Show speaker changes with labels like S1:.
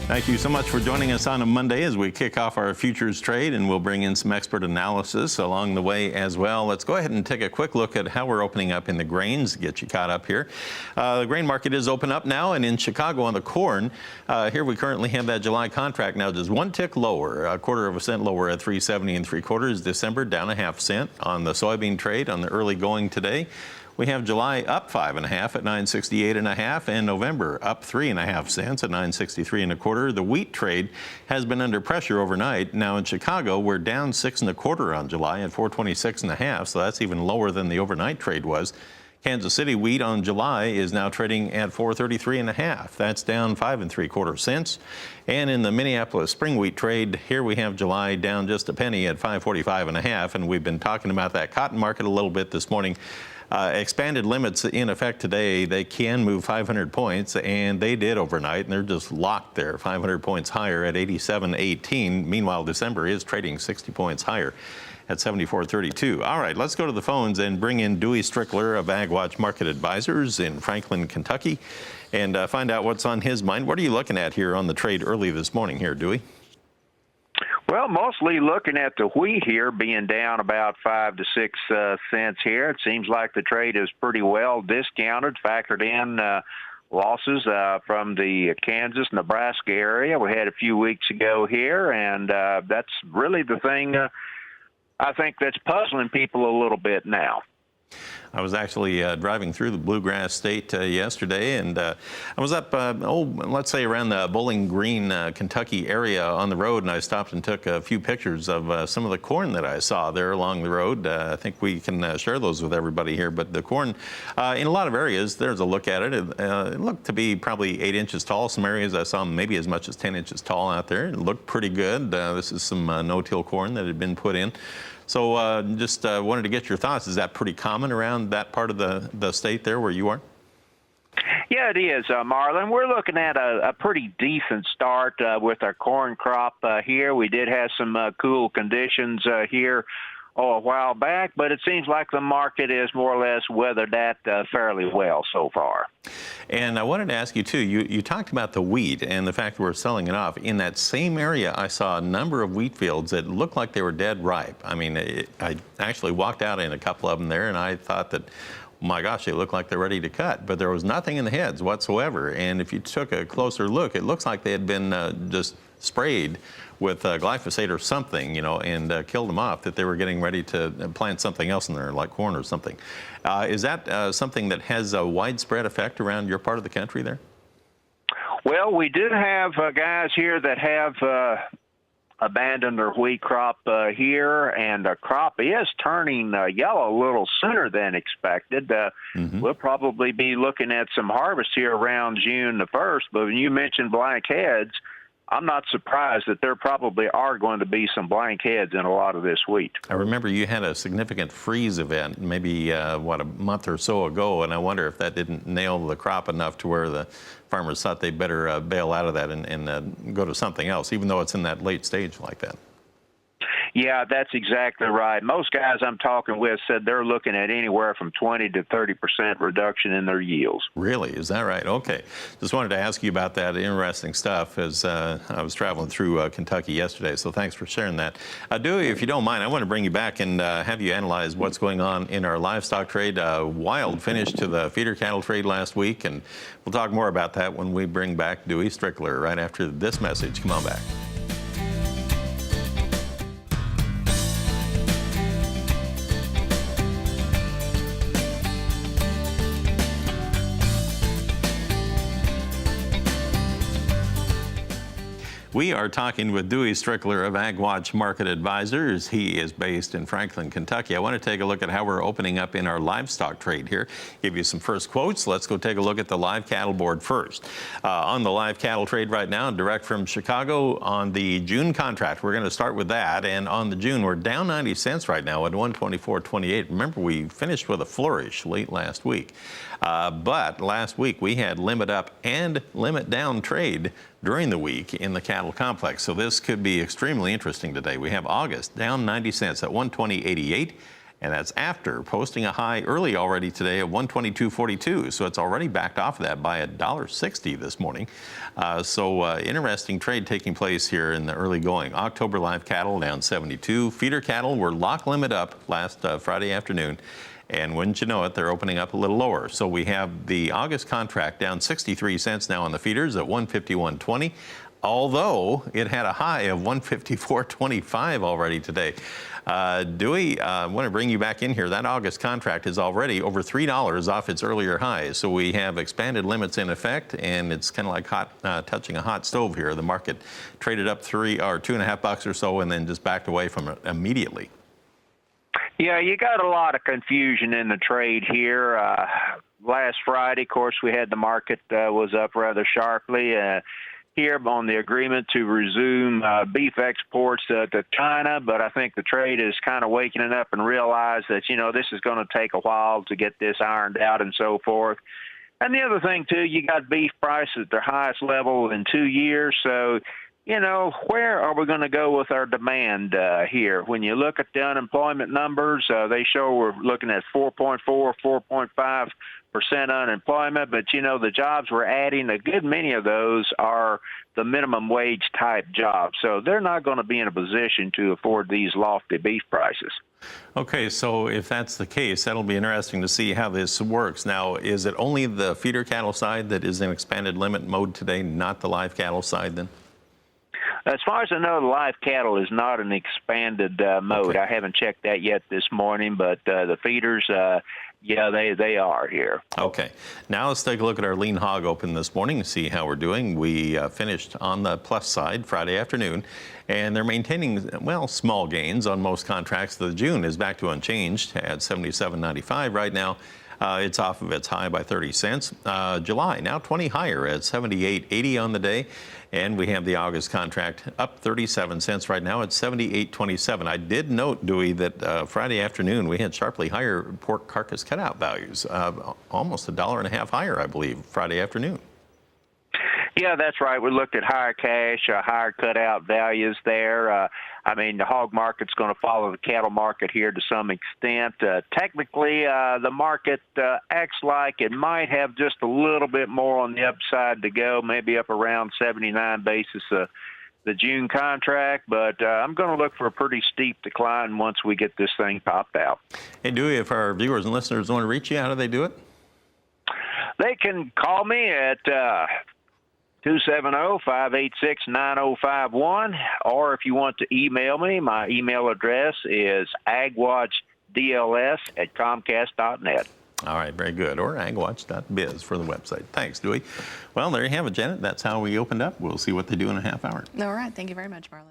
S1: Thank you so much for joining us on a Monday as we kick off our futures trade, and we'll bring in some expert analysis along the way as well. Let's go ahead and take a quick look at how we're opening up in the grains, get you caught up here. The grain market is open up now, and in Chicago on the corn, here we currently have that July contract now just one tick lower, 1/4 cent lower at 3.70 3/4. December down 1/2 cent on the soybean trade on the early going today. We have July up 5.5 at 9.68 and November up 3.5 cents at 9.63 1/4. The wheat trade has been under pressure overnight. Now in Chicago, we're down 6 1/4 on July at 4.26.5, so that's even lower than the overnight trade was. Kansas City wheat on July is now trading at 4.33.5. That's down 5 3/4 cents. And in the Minneapolis spring wheat trade, here we have July down just a penny at 5.45.5. And we've been talking about that cotton market a little bit this morning. Expanded limits in effect today. They can move 500 points, and they did overnight, and they're just locked there, 500 points higher at 87.18. Meanwhile, December is trading 60 points higher at 74.32. All right, let's go to the phones and bring in DeweyStrickler of AgWatch Market Advisors in Franklin, Kentucky, and find out what's on his mind. What are you looking at here on the trade early this morning here, Dewey?
S2: Well, mostly looking at the wheat here being down about 5 to 6 cents here. It seems like the trade is pretty well discounted, factored in losses from the Kansas, Nebraska area we had a few weeks ago here, and that's really the thing I think that's puzzling people a little bit now.
S1: I was actually driving through the Bluegrass State yesterday, and I was up, let's say around the Bowling Green, Kentucky area on the road, and I stopped and took a few pictures of some of the corn that I saw there along the road. I think we can share those with everybody here, but the corn in a lot of areas, there's a look at it. It looked to be probably 8 inches tall. Some areas I saw maybe as much as 10 inches tall out there. It looked pretty good. This is some no-till corn that had been put in. So just wanted to get your thoughts. Is that pretty common around that part of the state there where you are?
S2: Yeah, it is, Marlon. We're looking at a pretty decent start with our corn crop here. We did have some cool conditions here a while back, but it seems like the market is more or less weathered that fairly well so far.
S1: And I wanted to ask you, too, you talked about the wheat and the fact that we're selling it off. In that same area, I saw a number of wheat fields that looked like they were dead ripe. I mean, I actually walked out in a couple of them there, and I thought that, my gosh, they look like they're ready to cut. But there was nothing in the heads whatsoever. And if you took a closer look, it looks like they had been just sprayed with glyphosate or something, and killed them off, that they were getting ready to plant something else in there, like corn or something. Is that something that has a widespread effect around your part of the country there?
S2: Well, we do have guys here that have abandoned their wheat crop here, and the crop is turning yellow a little sooner than expected. We'll probably be looking at some harvest here around June the 1st, but when you mentioned blackheads, I'm not surprised that there probably are going to be some blackheads in a lot of this wheat. I
S1: remember you had a significant freeze event maybe, a month or so ago, and I wonder if that didn't nail the crop enough to where the farmers thought they'd better bail out of that and go to something else, even though it's in that late stage like that.
S2: Yeah, that's exactly right. Most guys I'm talking with said they're looking at anywhere from 20 to 30% reduction in their yields.
S1: Really? Is that right? Okay. Just wanted to ask you about that. Interesting stuff as I was traveling through Kentucky yesterday, so thanks for sharing that. Dewey, if you don't mind, I want to bring you back and have you analyze what's going on in our livestock trade. Wild finish to the feeder cattle trade last week, and we'll talk more about that when we bring back DeweyStrickler right after this message. Come on back. We are talking with DeweyStrickler of AgWatch Market Advisors. He is based in Franklin, Kentucky. I want to take a look at how we're opening up in our livestock trade here. Give you some first quotes. Let's go take a look at the live cattle board first. On the live cattle trade right now, direct from Chicago on the June contract. We're going to start with that. And on the June, we're down 90 cents right now at 124.28. Remember, we finished with a flourish late last week. But last week, we had limit up and limit down trade during the week in the cattle complex. So this could be extremely interesting today. We have August down 90 cents at 120.88. and that's after posting a high early already today of 122.42. So it's already backed off of that by $1.60 this morning. Interesting trade taking place here in the early going. October live cattle down 72. Feeder cattle were lock limit up last Friday afternoon. And wouldn't you know it, they're opening up a little lower. So we have the August contract down 63 cents now on the feeders at 151.20, although it had a high of 154.25 already today. Dewey, I want to bring you back in here. That August contract is already over $3 off its earlier highs. So we have expanded limits in effect, and it's kind of like touching a hot stove here. The market traded up $2.50 or so and then just backed away from it immediately.
S2: Yeah, you got a lot of confusion in the trade here. Last Friday, of course, we had the market was up rather sharply here on the agreement to resume beef exports to China, but I think the trade is kind of waking up and realize that, this is going to take a while to get this ironed out and so forth. And the other thing, too, you got beef prices at their highest level in 2 years, so where are we going to go with our demand here? When you look at the unemployment numbers, they show we're looking at 4.4, 4.5% unemployment, but the jobs we're adding, a good many of those are the minimum wage type jobs. So they're not going to be in a position to afford these lofty beef prices.
S1: Okay, so if that's the case, that'll be interesting to see how this works. Now, is it only the feeder cattle side that is in expanded limit mode today, not the live cattle side then?
S2: As far as I know, the live cattle is not an expanded mode.
S1: Okay.
S2: I haven't checked that yet this morning, but the feeders, yeah, they are here.
S1: Okay. Now let's take a look at our lean hog open this morning and see how we're doing. We finished on the plus side Friday afternoon, and they're maintaining, small gains on most contracts. The June is back to unchanged at 77.95 right now. It's off of its high by 30 cents. July, now 20 higher at 78.80 on the day. And we have the August contract up 37 cents right now at 78.27. I did note, Dewey, that Friday afternoon we had sharply higher pork carcass cutout values, almost $1.50 higher, I believe, Friday afternoon.
S2: Yeah, that's right. We looked at higher cash, higher cutout values there. The hog market's going to follow the cattle market here to some extent. Technically, the market acts like it might have just a little bit more on the upside to go, maybe up around 79 basis the June contract, but I'm going to look for a pretty steep decline once we get this thing popped out.
S1: Hey, Dewey, if our viewers and listeners want to reach you, how do they do it?
S2: They can call me at 270-586-9051, or if you want to email me, my email address is agwatchdls@comcast.net.
S1: All right, very good. Or agwatch.biz for the website. Thanks, Dewey. Well, there you have it, Janet. That's how we opened up. We'll see what they do in a half hour.
S3: All right. Thank you very much, Marlon.